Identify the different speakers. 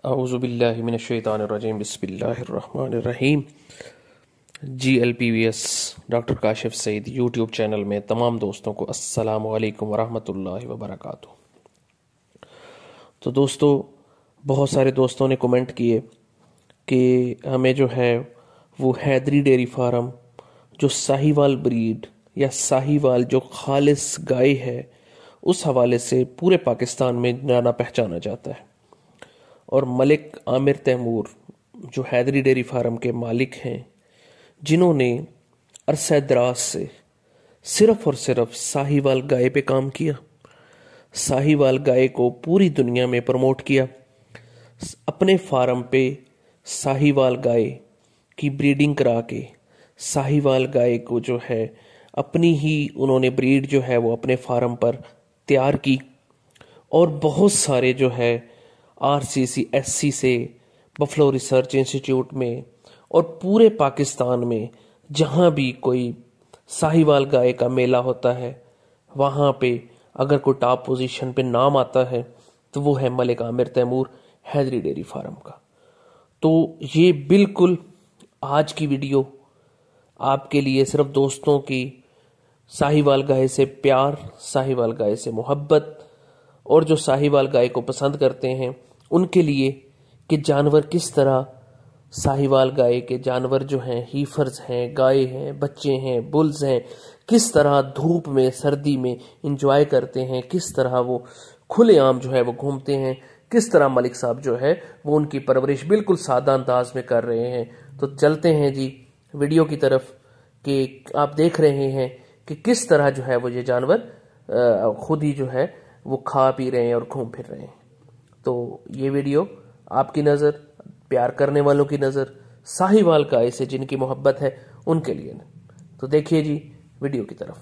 Speaker 1: اعوذ باللہ من الشیطان الرجیم بسم اللہ الرحمن الرحیم۔ GLPVS ڈاکٹر کاشف سعید یوٹیوب چینل میں تمام دوستوں کو السلام علیکم ورحمۃ اللہ وبرکاتہ۔ تو دوستو، بہت سارے دوستوں نے کمنٹ کیے کہ ہمیں جو ہے وہ حیدری ڈیری فارم جو ساہیوال بریڈ یا ساہیوال جو خالص گائے ہے اس حوالے سے پورے پاکستان میں جانا پہچانا جاتا ہے، اور ملک عامر تیمور جو حیدری ڈیری فارم کے مالک ہیں، جنہوں نے عرصہ دراز سے صرف اور صرف ساہیوال گائے پہ کام کیا، ساہیوال گائے کو پوری دنیا میں پروموٹ کیا، اپنے فارم پہ ساہیوال گائے کی بریڈنگ کرا کے ساہیوال گائے کو جو ہے اپنی ہی انہوں نے بریڈ جو ہے وہ اپنے فارم پر تیار کی، اور بہت سارے جو ہے RCC SC سے، بفلو ریسرچ انسٹیٹیوٹ میں اور پورے پاکستان میں جہاں بھی کوئی ساہیوال گائے کا میلہ ہوتا ہے وہاں پہ اگر کوئی ٹاپ پوزیشن پہ نام آتا ہے تو وہ ہے ملک عامر تیمور حیدری ڈیری فارم کا۔ تو یہ بالکل آج کی ویڈیو آپ کے لیے صرف دوستوں کی ساہیوال گائے سے پیار، ساہیوال گائے سے محبت، اور جو ساہیوال گائے کو پسند کرتے ہیں ان کے لیے کہ جانور کس طرح ساہیوال گائے کے جانور جو ہیں، ہیفرز ہیں، گائے ہیں، بچے ہیں، بلز ہیں، کس طرح دھوپ میں سردی میں انجوائے کرتے ہیں، کس طرح وہ کھلے عام جو ہے وہ گھومتے ہیں، کس طرح ملک صاحب جو ہے وہ ان کی پرورش بالکل سادہ انداز میں کر رہے ہیں۔ تو چلتے ہیں جی ویڈیو کی طرف کہ آپ دیکھ رہے ہیں کہ کس طرح جو ہے وہ یہ جانور خود ہی جو ہے وہ کھا پی رہے ہیں اور گھوم پھر رہے ہیں۔ تو یہ ویڈیو آپ کی نظر، پیار کرنے والوں کی نظر، ساہیوال گائے سے جن کی محبت ہے ان کے لیے، تو دیکھیے جی ویڈیو کی طرف۔